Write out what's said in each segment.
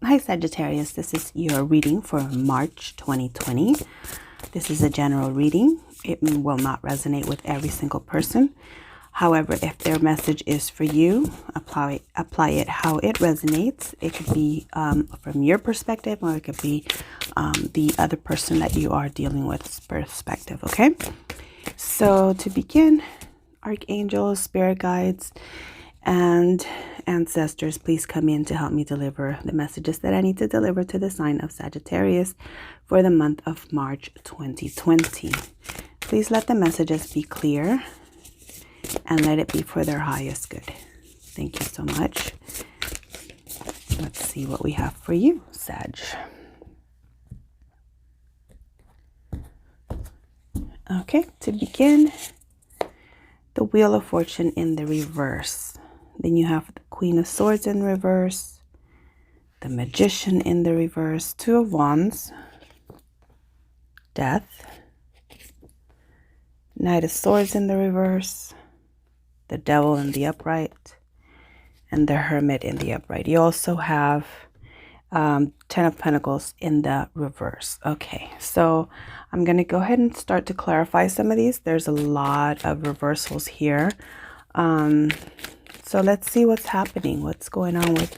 Hi Sagittarius, this is your reading for March 2020. This is a general reading. It will not resonate with every single person. However, if their message is for you, apply it how it resonates. It could be from your perspective, or it could be the other person that you are dealing with perspective, okay? So to begin, archangels, spirit guides, and ancestors, please come in to help me deliver the messages that I need to deliver to the sign of Sagittarius for the month of March 2020. Please let the messages be clear and let it be for their highest good. Thank you so much. Let's see what we have for you, Sag. Okay, to begin, the Wheel of Fortune in the reverse. Then you have the Queen of Swords in reverse, the Magician in the reverse, Two of Wands, Death, Knight of Swords in the reverse, the Devil in the upright, and the Hermit in the upright. You also have Ten of Pentacles in the reverse. Okay, so I'm going to go ahead and start to clarify some of these. There's a lot of reversals here. So let's see what's happening, what's going on with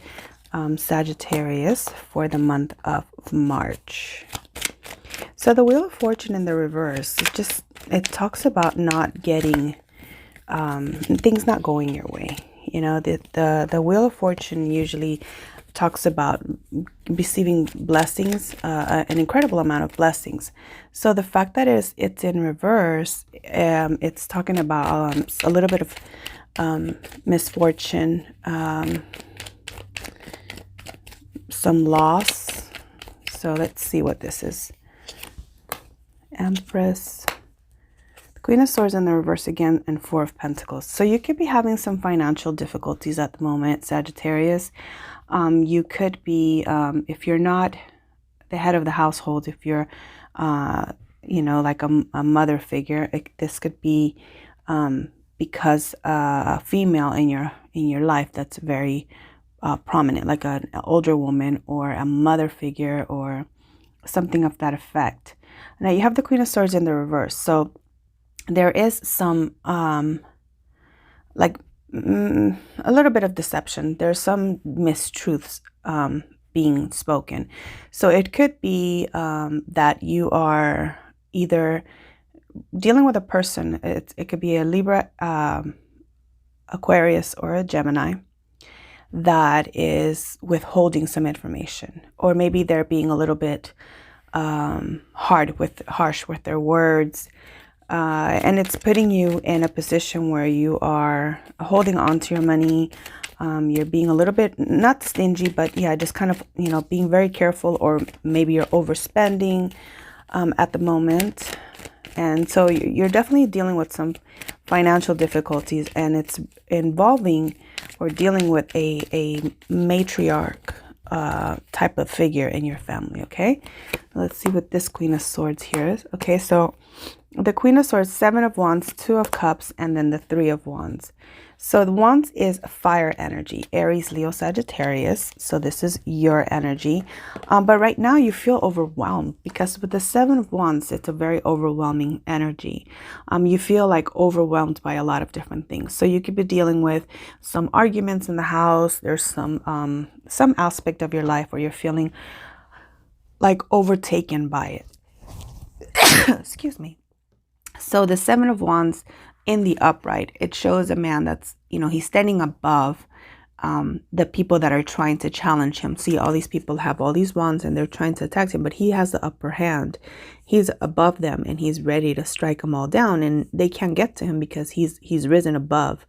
Sagittarius for the month of March. So the Wheel of Fortune in the reverse, it talks about not getting, things not going your way. You know, the Wheel of Fortune usually talks about receiving blessings, an incredible amount of blessings. So the fact that it's in reverse, it's talking about a little bit of misfortune, some loss. So let's see what this is. Empress, the Queen of Swords in the reverse again, and Four of Pentacles. So you could be having some financial difficulties at the moment, Sagittarius. You could be, if you're not the head of the household, if you're, you know, like a mother figure, this could be because a female in your life that's very prominent, like an older woman or a mother figure or something of that effect. Now you have the Queen of Swords in the reverse, so there is some like a little bit of deception. There's some mistruths being spoken. So it could be that you are either dealing with a person, it could be a Libra, Aquarius, or a Gemini that is withholding some information, or maybe they're being a little bit harsh with their words, and it's putting you in a position where you are holding on to your money. You're being a little bit, not stingy, but yeah, just kind of, you know, being very careful, or maybe you're overspending at the moment. And so you're definitely dealing with some financial difficulties, and it's involving or dealing with a matriarch type of figure in your family, okay? Let's see what this Queen of Swords here is. Okay, so the Queen of Swords, Seven of Wands, Two of Cups, and then the Three of Wands. So the Wands is fire energy, Aries, Leo, Sagittarius. So this is your energy. But right now you feel overwhelmed because with the Seven of Wands, it's a very overwhelming energy. You feel like overwhelmed by a lot of different things. So you could be dealing with some arguments in the house. There's some aspect of your life where you're feeling like overtaken by it. Excuse me. So the Seven of Wands in the upright, it shows a man that's, you know, he's standing above the people that are trying to challenge him. See, all these people have all these wands and they're trying to attack him, but he has the upper hand. He's above them and he's ready to strike them all down, and they can't get to him because he's risen above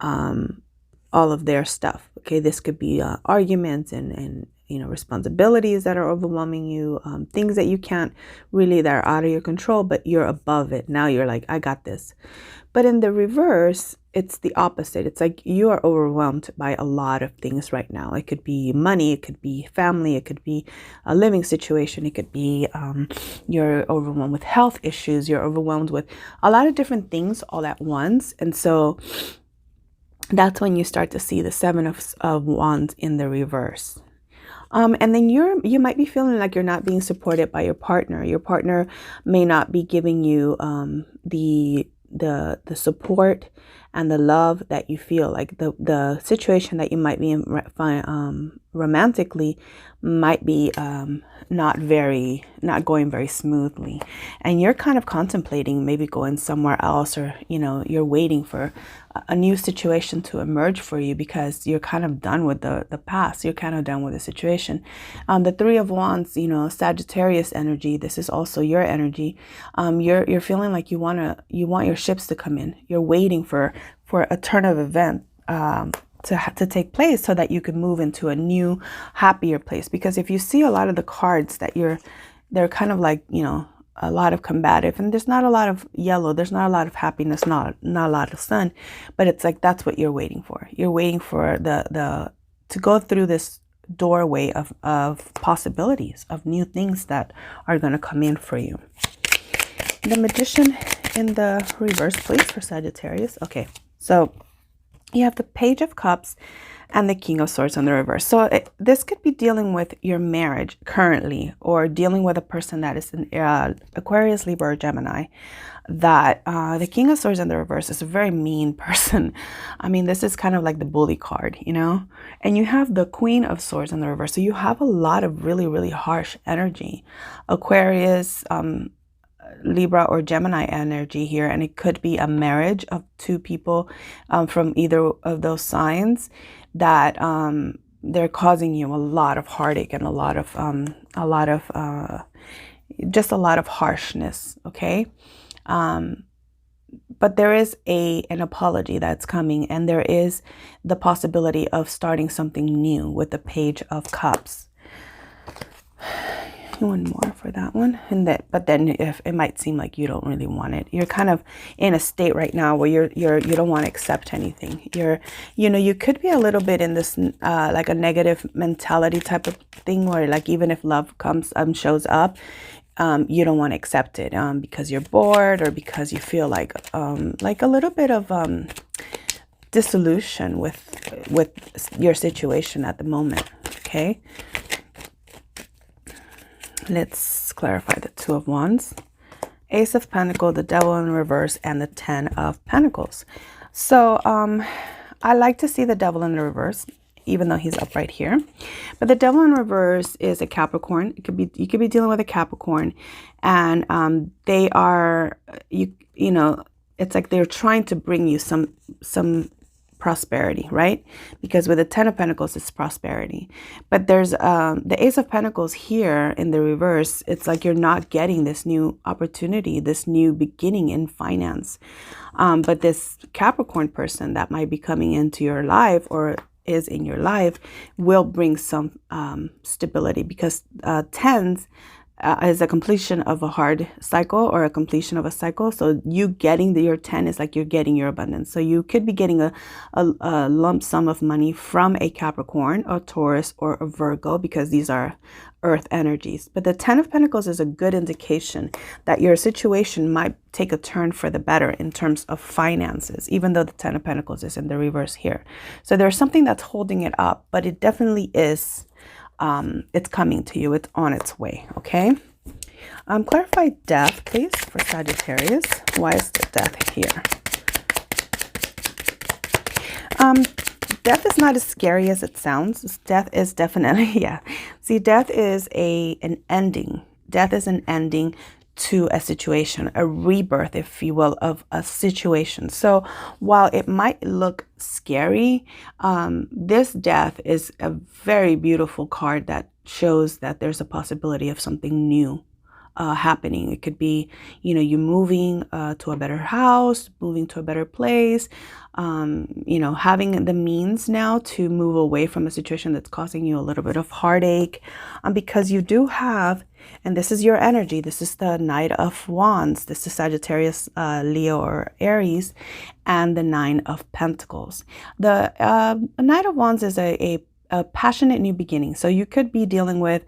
all of their stuff. Okay, this could be arguments and you know, responsibilities that are overwhelming you, things that you can't really, that are out of your control, but you're above it. Now you're like, I got this. But in the reverse, it's the opposite. It's like you are overwhelmed by a lot of things right now. It could be money, it could be family, it could be a living situation, it could be you're overwhelmed with health issues, you're overwhelmed with a lot of different things all at once. And so that's when you start to see the Seven of Wands in the reverse. And then you might be feeling like you're not being supported by your partner. Your partner may not be giving you the support and the love that you feel. Like the situation that you might be in romantically might be not going very smoothly, and you're kind of contemplating maybe going somewhere else, or you're waiting for a new situation to emerge for you because you're kind of done with the past. You're kind of done with the situation. The Three of Wands, Sagittarius energy. This is also your energy. You're feeling like you want your ships to come in. You're waiting for a turn of event to take place so that you can move into a new, happier place. Because if you see a lot of the cards that they're kind of like, a lot of combative, and there's not a lot of yellow, there's not a lot of happiness, not a lot of sun, but it's like that's what you're waiting for. You're waiting for to go through this doorway of possibilities, of new things that are going to come in for you. The Magician in the reverse, please, for Sagittarius. Okay, so you have the Page of Cups and the King of Swords in the reverse. So this could be dealing with your marriage currently, or dealing with a person that is in Aquarius, Libra, or Gemini. That the King of Swords in the reverse is a very mean person. I mean, this is kind of like the bully card, And you have the Queen of Swords in the reverse. So you have a lot of really, really harsh energy. Aquarius, Libra, or Gemini energy here, and it could be a marriage of two people from either of those signs that they're causing you a lot of heartache and a lot of harshness. Okay, but there is an apology that's coming, and there is the possibility of starting something new with the Page of Cups. One more for that one, but then if it might seem like you don't really want it, you're kind of in a state right now where you don't want to accept anything. You could be a little bit in this like a negative mentality type of thing, where like even if love comes shows up, you don't want to accept it because you're bored, or because you feel like a little bit of disillusion with your situation at the moment. Okay. Let's clarify the Two of Wands, Ace of Pentacles, the Devil in reverse, and the Ten of Pentacles. So I like to see the Devil in the reverse, even though he's up right here. But the Devil in reverse is a Capricorn. You could be dealing with a Capricorn, and they are it's like they're trying to bring you some prosperity, right? Because with the Ten of Pentacles, it's prosperity. But there's the Ace of Pentacles here in the reverse. It's like you're not getting this new opportunity, this new beginning in finance. But this Capricorn person that might be coming into your life, or is in your life, will bring some stability, because tens is a completion of a hard cycle, or a completion of a cycle. So you getting your 10 is like you're getting your abundance. So you could be getting a lump sum of money from a Capricorn, a Taurus, or a Virgo, because these are earth energies. But the 10 of Pentacles is a good indication that your situation might take a turn for the better in terms of finances, even though the 10 of Pentacles is in the reverse here. So there's something that's holding it up, but it definitely is it's coming to you. It's on its way. Okay. Clarify death, please, for Sagittarius. Why is the death here? Death is not as scary as it sounds. Death is definitely, yeah. See, death is an ending. Death is an ending to a situation, a rebirth, if you will, of a situation. So while it might look scary, this death is a very beautiful card that shows that there's a possibility of something new happening. It could be, you moving to a better house, moving to a better place, having the means now to move away from a situation that's causing you a little bit of heartache, because you do have, and this is your energy, this is the Knight of Wands, this is Sagittarius, Leo, or Aries, and the Nine of Pentacles. The Knight of Wands is a passionate new beginning. So you could be dealing with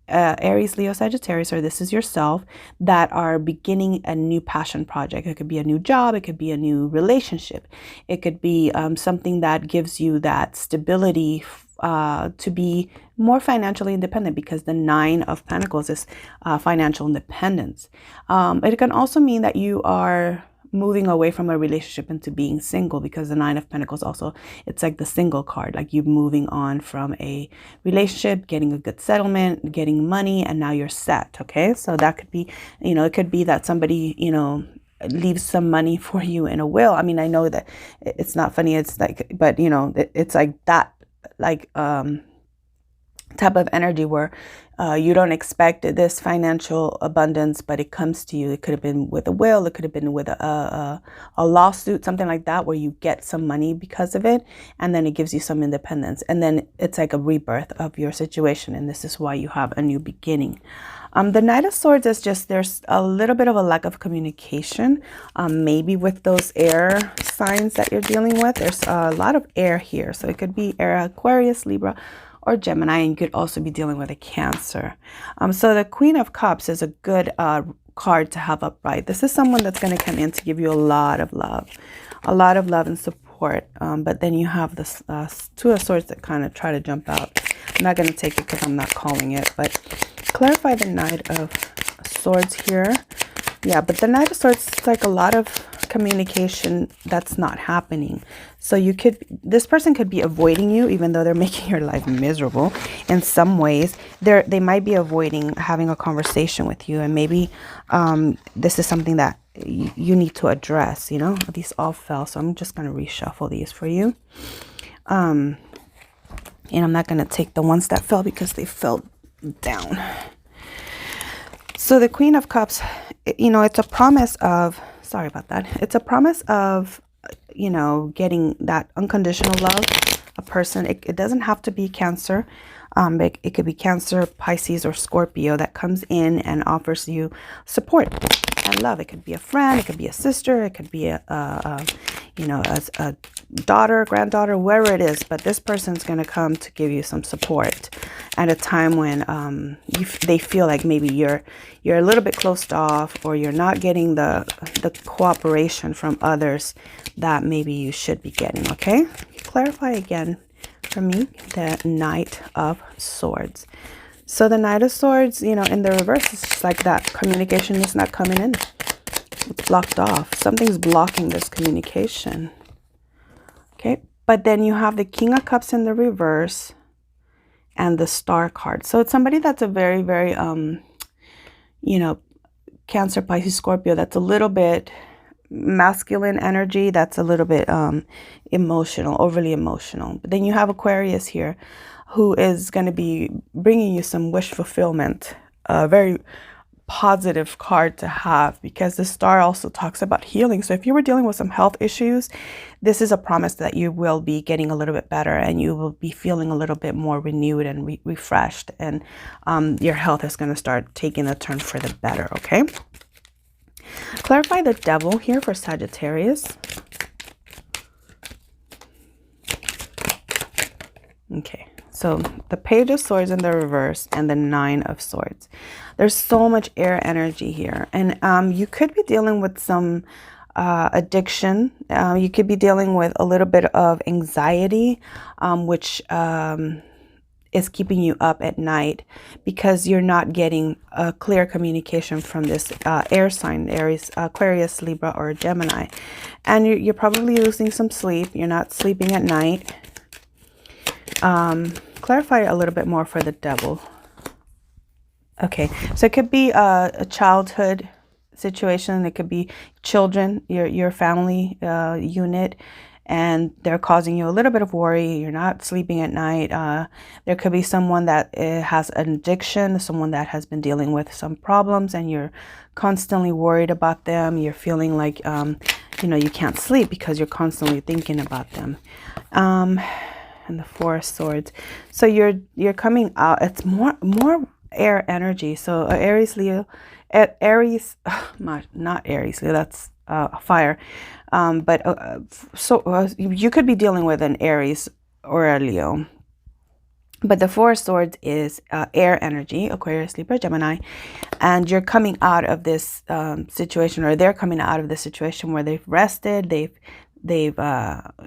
Aries, Leo, Sagittarius, or this is yourself, that are beginning a new passion project. It could be a new job. It could be a new relationship. It could be something that gives you that stability to be more financially independent, because the Nine of Pentacles is financial independence. It can also mean that you are moving away from a relationship into being single, because the Nine of Pentacles also, it's like the single card, like you moving on from a relationship, getting a good settlement, getting money, and now you're set. Okay, so that could be, you know, it could be that somebody, you know, leaves some money for you in a will. I mean, I know that it's not funny, it's like, but you know, it's like that, like type of energy where you don't expect this financial abundance, but it comes to you. It could have been with a will, it could have been with a lawsuit, something like that, where you get some money because of it, and then it gives you some independence, and then it's like a rebirth of your situation, and this is why you have a new beginning. The Knight of Swords is just, there's a little bit of a lack of communication, maybe with those air signs that you're dealing with. There's a lot of air here, so it could be air, Aquarius, Libra, or Gemini, and you could also be dealing with a Cancer. So the Queen of Cups is a good card to have upright. This is someone that's going to come in to give you a lot of love and support. But then you have this Two of Swords that kind of try to jump out. I'm not going to take it because I'm not calling it, but clarify the Knight of Swords here. Yeah, but the Knight of Swords, it's like a lot of communication that's not happening. So you could, this person could be avoiding you, even though they're making your life miserable in some ways. They might be avoiding having a conversation with you, and maybe this is something that you need to address. You know, these all fell, so I'm just going to reshuffle these for you. And I'm not going to take the ones that fell because they fell down. So the Queen of Cups, you know, it's a promise of, sorry about that. It's a promise of, you know, getting that unconditional love, a person. It doesn't have to be Cancer. It could be Cancer, Pisces, or Scorpio that comes in and offers you support and love. It could be a friend, it could be a sister, it could be a you know, a daughter, granddaughter, wherever it is. But this person's going to come to give you some support at a time when they feel like maybe you're a little bit closed off, or you're not getting the cooperation from others that maybe you should be getting. Okay, clarify again for me the Knight of Swords. So the Knight of Swords, you know, in the reverse, it's just like that communication is not coming in. It's blocked off. Something's blocking this communication. Okay, but then you have the King of Cups in the reverse and the Star card. So it's somebody that's a very, very, you know, Cancer, Pisces, Scorpio, that's a little bit masculine energy, that's a little bit emotional, overly emotional. But then you have Aquarius here, who is going to be bringing you some wish fulfillment, a very positive card to have, because the Star also talks about healing. So if you were dealing with some health issues, this is a promise that you will be getting a little bit better, and you will be feeling a little bit more renewed and refreshed, and your health is going to start taking a turn for the better. Okay, clarify the Devil here for Sagittarius. Okay, so the Page of Swords in the reverse and the Nine of Swords. There's so much air energy here, and you could be dealing with some addiction. You could be dealing with a little bit of anxiety, which is keeping you up at night because you're not getting a clear communication from this air sign, Aries, Aquarius, Libra, or Gemini. And you're probably losing some sleep. You're not sleeping at night. Clarify a little bit more for the Devil. Okay, so it could be a childhood situation. It could be children, your family unit, and they're causing you a little bit of worry. You're not sleeping at night. There could be someone that has an addiction, someone that has been dealing with some problems, and you're constantly worried about them. You're feeling like, you know, you can't sleep because you're constantly thinking about them. And the Four of Swords. So you're coming out. It's more air energy. So Aries, Leo, Aries, not Aries, Leo. That's fire. But you could be dealing with an Aries or a Leo. But the Four of Swords is air energy, Aquarius, Libra, Gemini, and you're coming out of this situation, or they're coming out of this situation where they've rested, they've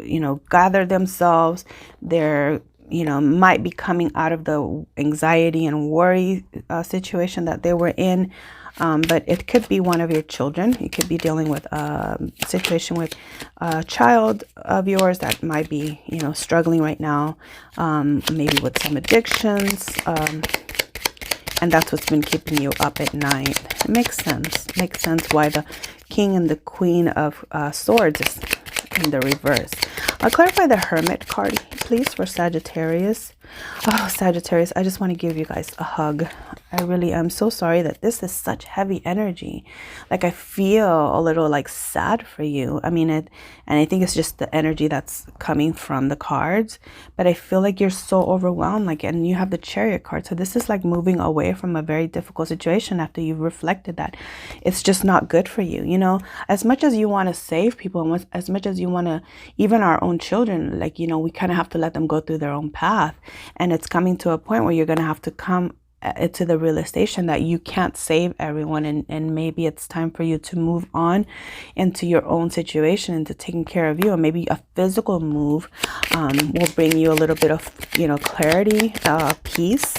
you know, gathered themselves, they're, you know, might be coming out of the anxiety and worry situation that they were in. But it could be one of your children. You could be dealing with a situation with a child of yours that might be, you know, struggling right now, maybe with some addictions. And that's what's been keeping you up at night. It makes sense. Makes sense why the King and the Queen of Swords is in the reverse. I'll clarify the Hermit card, please, for Sagittarius. Oh, Sagittarius, I just want to give you guys a hug. I really am so sorry that this is such heavy energy. Like, I feel a little like sad for you. I mean, and I think it's just the energy that's coming from the cards, but I feel like you're so overwhelmed, like, and you have the Chariot card. So this is like moving away from a very difficult situation after you've reflected that it's just not good for you. You know, as much as you want to save people, and as much as you want to, even our own children, like, you know, we kind of have to let them go through their own path. And it's coming to a point where you're going to have to come to the realization that you can't save everyone, and maybe it's time for you to move on into your own situation, into taking care of you. And maybe a physical move will bring you a little bit of, you know, clarity, peace,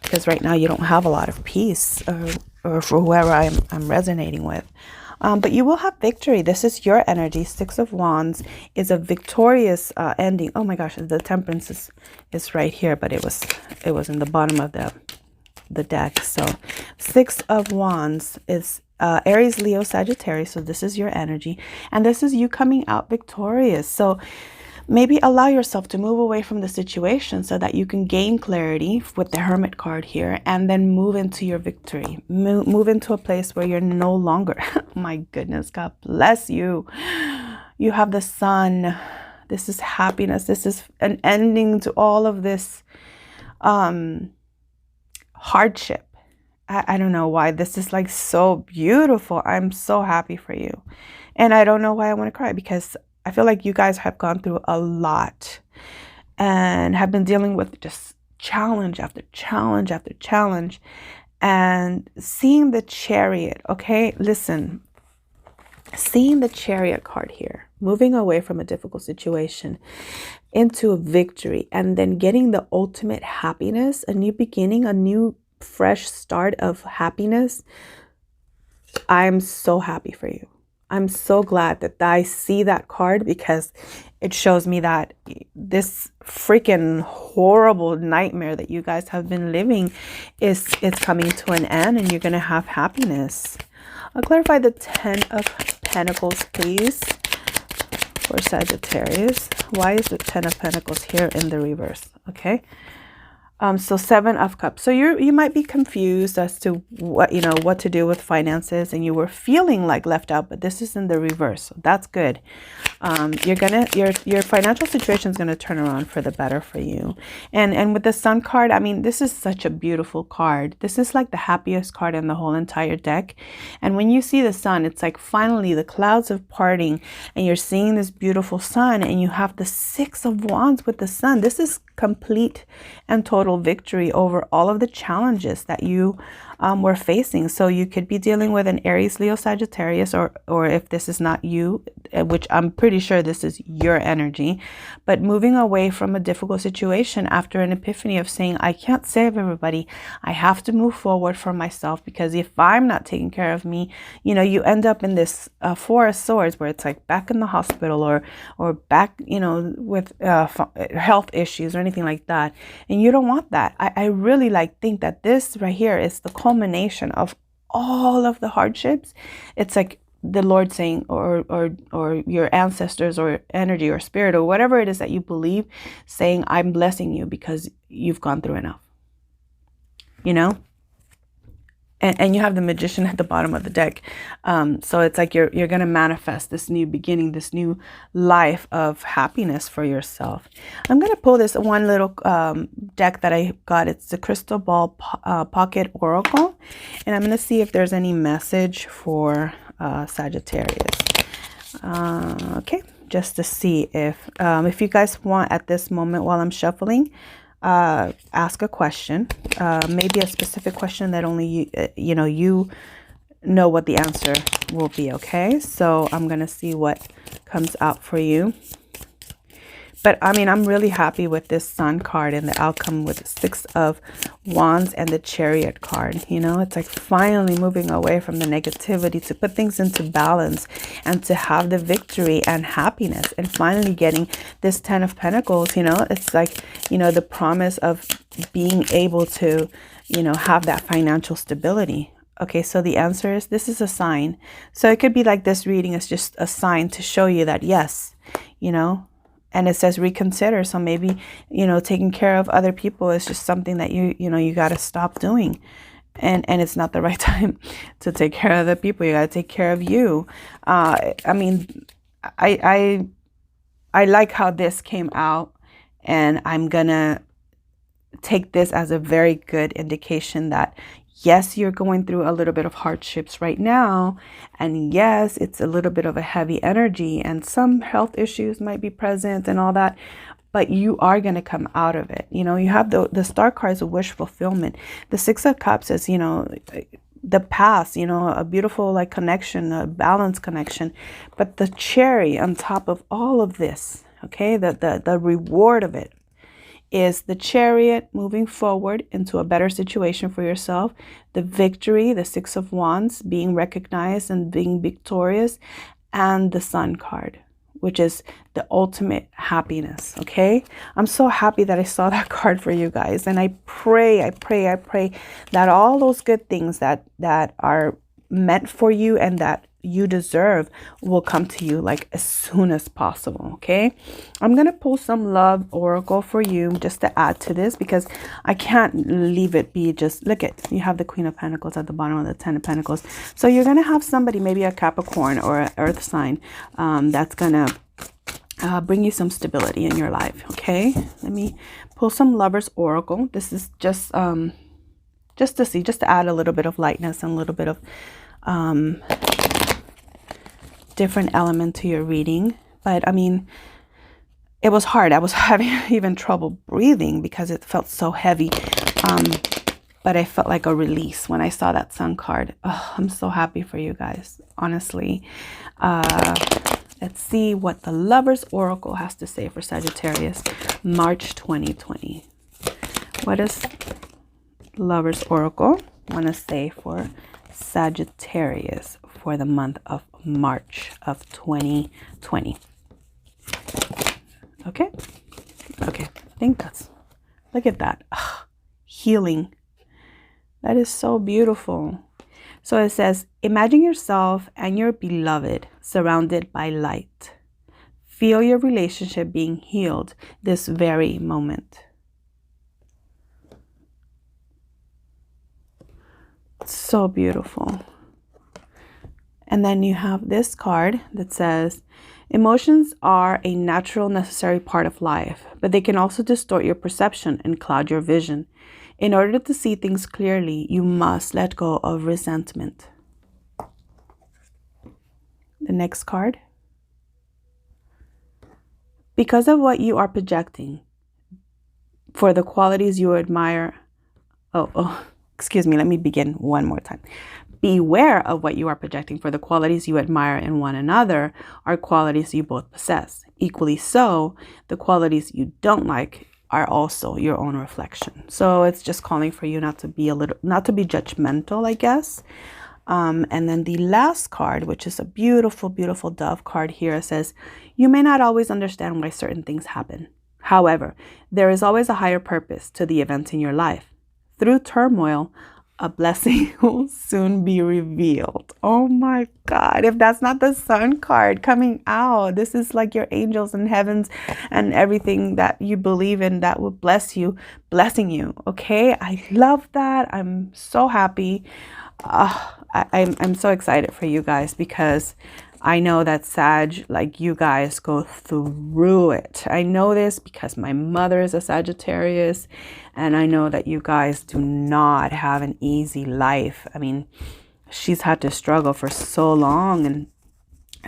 because right now you don't have a lot of peace, or for whoever I'm resonating with. But you will have victory. This is your energy. 6 of Wands is a victorious ending. Oh my gosh, the Temperance is right here, but it was in the bottom of the deck. So 6 of Wands is Aries, Leo, Sagittarius. So this is your energy, and this is you coming out victorious. So maybe allow yourself to move away from the situation so that you can gain clarity with the Hermit card here, and then move into your victory. Move into a place where you're no longer, my goodness, God bless you. You have the Sun. This is happiness. This is an ending to all of this hardship. I don't know why this is like so beautiful. I'm so happy for you. And I don't know why I want to cry, because I feel like you guys have gone through a lot and have been dealing with just challenge after challenge after challenge. And seeing the Chariot, okay, listen, seeing the Chariot card here, moving away from a difficult situation into a victory, and then getting the ultimate happiness, a new beginning, a new fresh start of happiness. I'm so happy for you. I'm so glad that I see that card, because it shows me that this freaking horrible nightmare that you guys have been living is coming to an end, and you're going to have happiness. I'll clarify the 10 of Pentacles, please, for Sagittarius. Why is the 10 of Pentacles here in the reverse? Okay. So 7 of Cups. So you might be confused as to what to do with finances, and you were feeling like left out, but this is in the reverse. So that's good. Your financial situation is gonna turn around for the better for you. And with the Sun card, I mean, this is such a beautiful card. This is like the happiest card in the whole entire deck. And when you see the Sun, it's like finally the clouds are parting, and you're seeing this beautiful sun, and you have the 6 of Wands with the Sun. This is complete and total victory over all of the challenges that you were facing. So you could be dealing with an Aries, Leo, Sagittarius, or if this is not you, which I'm pretty sure this is your energy, but moving away from a difficult situation after an epiphany of saying, I can't save everybody. I have to move forward for myself, because if I'm not taking care of me, you end up in this 4 of Swords, where it's like back in the hospital, or back, with health issues or anything like that. And you don't want that. I really think that this right here is the culmination of all of the hardships. It's like the Lord saying, or your ancestors or energy or spirit or whatever it is that you believe, saying, I'm blessing you because you've gone through enough, And you have the Magician at the bottom of the deck. So it's like you're going to manifest this new beginning, this new life of happiness for yourself. I'm going to pull this one little deck that I got. It's the Crystal Ball Pocket Oracle. And I'm going to see if there's any message for Sagittarius. Okay, just to see if you guys want at this moment while I'm shuffling, ask a question, maybe a specific question that only you know what the answer will be. Okay, so I'm gonna see what comes out for you. But I mean, I'm really happy with this Sun card and the outcome with the Six of Wands and the Chariot card. You know, it's like finally moving away from the negativity to put things into balance and to have the victory and happiness, and finally getting this Ten of Pentacles. You know, it's like, you know, the promise of being able to, you know, have that financial stability. Okay, so the answer is, this is a sign. So it could be like this reading is just a sign to show you that, yes, you know, and it says reconsider. So maybe, you know, taking care of other people is just something that you know, you got to stop doing. And it's not the right time to take care of other people. You got to take care of you. I mean, I like how this came out, and I'm going to take this as a very good indication that, yes, you're going through a little bit of hardships right now. And yes, it's a little bit of a heavy energy and some health issues might be present and all that. But you are going to come out of it. You know, you have the Star cards of wish fulfillment. The Six of Cups is, you know, the past, you know, a beautiful like connection, a balanced connection. But the cherry on top of all of this, okay, the reward of it is the Chariot, moving forward into a better situation for yourself. The victory, the Six of Wands, being recognized and being victorious. And the Sun card, which is the ultimate happiness. Okay, I'm so happy that I saw that card for you guys. And I pray that all those good things that are meant for you and that you deserve will come to you like as soon as possible. Okay, I'm gonna pull some love oracle for you just to add to this, because I can't leave it be just, look at, you have the Queen of Pentacles at the bottom of the Ten of Pentacles. So you're gonna have somebody, maybe a Capricorn or an earth sign, that's gonna bring you some stability in your life. Okay, let me pull some Lovers oracle. This is just to see, just to add a little bit of lightness and a little bit of different element to your reading. But I mean, it was hard. I was having even trouble breathing because it felt so heavy. But I felt like a release when I saw that Sun card. Oh, I'm so happy for you guys, honestly. Let's see what the Lovers oracle has to say for Sagittarius, March 2020. What does Lovers oracle want to say for Sagittarius for the month of March of 2020? Okay, I think that's, look at that. Ugh, healing. That is so beautiful. So it says, imagine yourself and your beloved surrounded by light. Feel your relationship being healed this very moment. So beautiful. And then you have this card that says, emotions are a natural, necessary part of life, but they can also distort your perception and cloud your vision. In order to see things clearly, you must let go of resentment. The next card. Because of what you are projecting for the qualities you admire. Excuse me, let me begin one more time. Beware of what you are projecting, for the qualities you admire in one another are qualities you both possess. Equally so, the qualities you don't like are also your own reflection. So it's just calling for you not to be judgmental, I guess. And then the last card, which is a beautiful, beautiful dove card here, says, you may not always understand why certain things happen. However, there is always a higher purpose to the events in your life. Through turmoil, a blessing will soon be revealed. Oh my God. If that's not the Sun card coming out, this is like your angels and heavens and everything that you believe in that will bless you, blessing you. Okay. I love that. I'm so happy. I'm so excited for you guys, because I know that Sag, like you guys, go through it. I know this because my mother is a Sagittarius, and I know that you guys do not have an easy life. I mean, she's had to struggle for so long in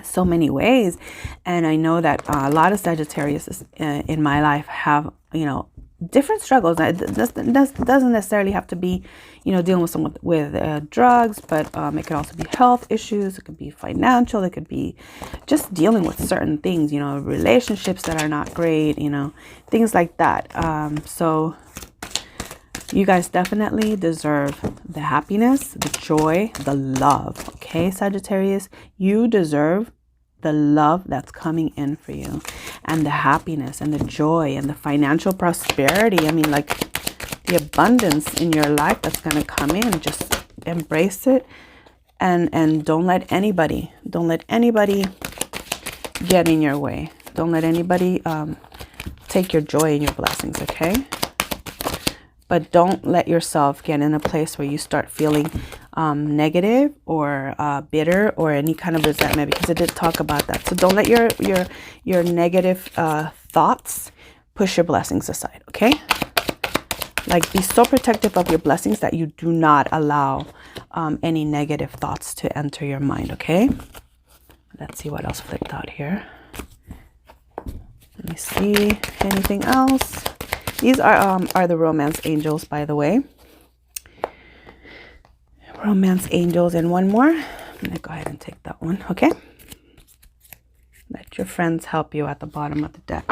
so many ways. And I know that a lot of Sagittarius in my life have, you know, different struggles. It doesn't necessarily have to be, dealing with someone with drugs, but it could also be health issues. It could be financial. It could be just dealing with certain things, relationships that are not great, things like that. So you guys definitely deserve the happiness, the joy, the love. Okay, Sagittarius, you deserve the love that's coming in for you, and the happiness and the joy and the financial prosperity. I mean, like the abundance in your life that's going to come in. Just embrace it, and don't let anybody get in your way. Don't let anybody take your joy and your blessings, okay? But don't let yourself get in a place where you start feeling negative or bitter or any kind of resentment, because it did talk about that. So don't let your negative thoughts push your blessings aside, okay? Like, be so protective of your blessings that you do not allow any negative thoughts to enter your mind, okay? Let's see what else flipped out here. Let me see anything else. These are the romance angels, by the way. Romance angels, and one more. I'm gonna go ahead and take that one, okay? Let your friends help you at the bottom of the deck.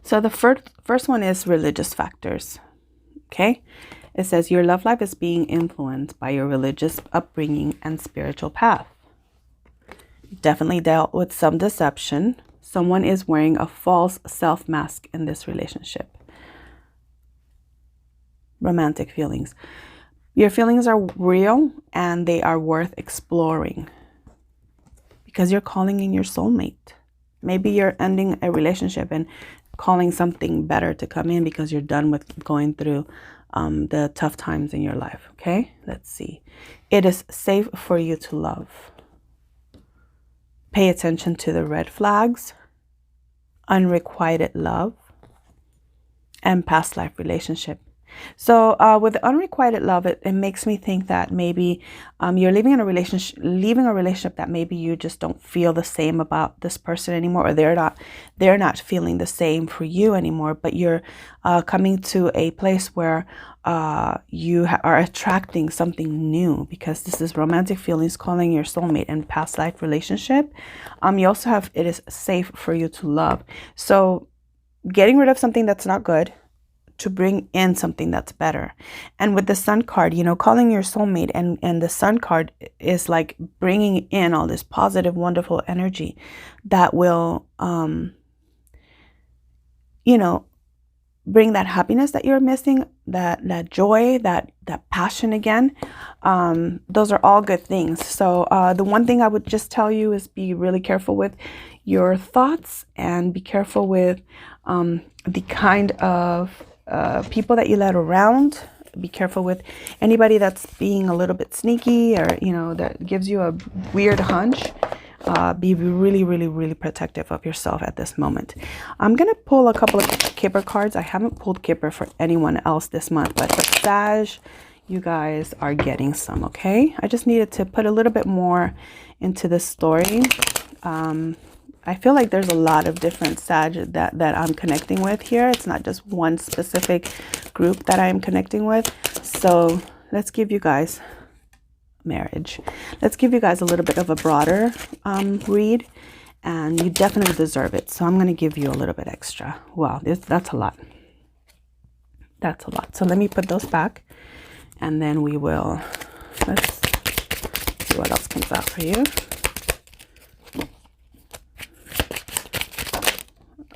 So the first one is religious factors, okay? It says your love life is being influenced by your religious upbringing and spiritual path. Definitely dealt with some deception. Someone is wearing a false self mask in this relationship. Romantic feelings. Your feelings are real and they are worth exploring, because you're calling in your soulmate. Maybe you're ending a relationship and calling something better to come in because you're done with going through the tough times in your life. Okay, let's see. It is safe for you to love. Pay attention to the red flags, unrequited love, and past life relationship. So with unrequited love, it makes me think that maybe you're leaving a relationship that maybe you just don't feel the same about this person anymore, or they're not feeling the same for you anymore. But you're coming to a place where you are attracting something new, because this is romantic feelings, calling your soulmate, and past life relationship. You also have, it is safe for you to love. So getting rid of something that's not good to bring in something that's better. And with the Sun card, calling your soulmate, and the Sun card is like bringing in all this positive, wonderful energy that will, bring that happiness that you're missing, that joy, that passion again. Those are all good things. So the one thing I would just tell you is be really careful with your thoughts, and be careful with the kind of people that you let around. Be careful with anybody that's being a little bit sneaky, or that gives you a weird hunch. Be really, really, really protective of yourself at this moment. I'm gonna pull a couple of Kipper cards. I haven't pulled Kipper for anyone else this month, but for Sag, you guys are getting some. Okay, I just needed to put a little bit more into this story. I feel like there's a lot of different Sag that I'm connecting with here. It's not just one specific group that I'm connecting with. So let's give you guys marriage. Let's give you guys a little bit of a broader read, and you definitely deserve it. So I'm going to give you a little bit extra. Wow, that's a lot. That's a lot. So let me put those back, and then let's see what else comes out for you.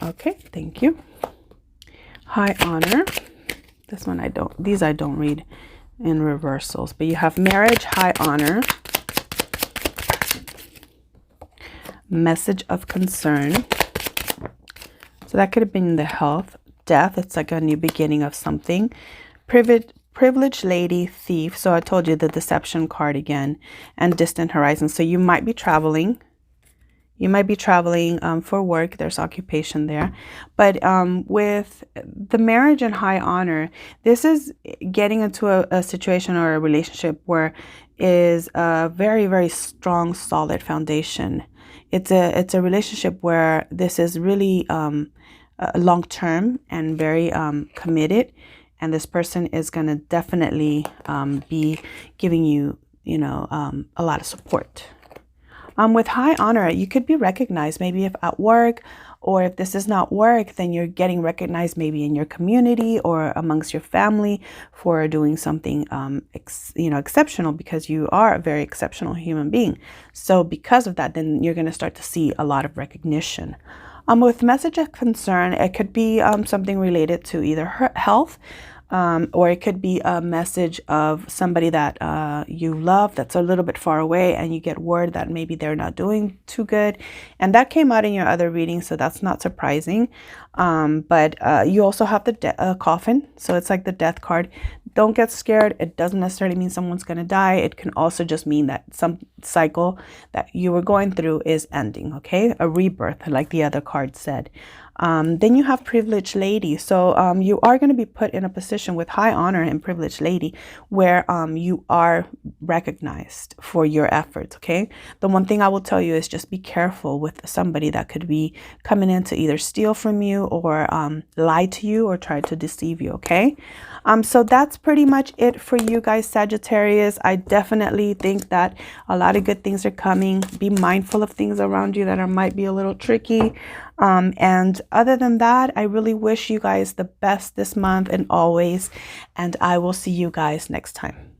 Okay, thank you. High honor. This one these I don't read in reversals, but you have marriage, high honor, message of concern. So that could have been the health, death. It's like a new beginning of something. Privileged lady, thief. So I told you the deception card again, and distant horizon. So you might be traveling. You might be traveling for work. There's occupation there. But with the marriage and high honor, this is getting into a situation or a relationship where is a very, very strong, solid foundation. It's a relationship where this is really long term and very committed. And this person is going to definitely be giving you, a lot of support. With high honor, you could be recognized maybe if at work, or if this is not work, then you're getting recognized maybe in your community or amongst your family for doing something, exceptional, because you are a very exceptional human being. So because of that, then you're going to start to see a lot of recognition. With message of concern, it could be something related to either health, or it could be a message of somebody that you love that's a little bit far away, and you get word that maybe they're not doing too good. And that came out in your other reading, so that's not surprising. But you also have the coffin, so it's like the death card. Don't get scared. It doesn't necessarily mean someone's going to die. It can also just mean that some cycle that you were going through is ending, okay? A rebirth, like the other card said. Then you have privileged lady. So you are going to be put in a position with high honor and privileged lady where you are recognized for your efforts, okay? The one thing I will tell you is just be careful with somebody that could be coming in to either steal from you or lie to you or try to deceive you, okay? So that's pretty much it for you guys, Sagittarius. I definitely think that a lot of good things are coming. Be mindful of things around you that might be a little tricky. And other than that, I really wish you guys the best this month and always. And I will see you guys next time.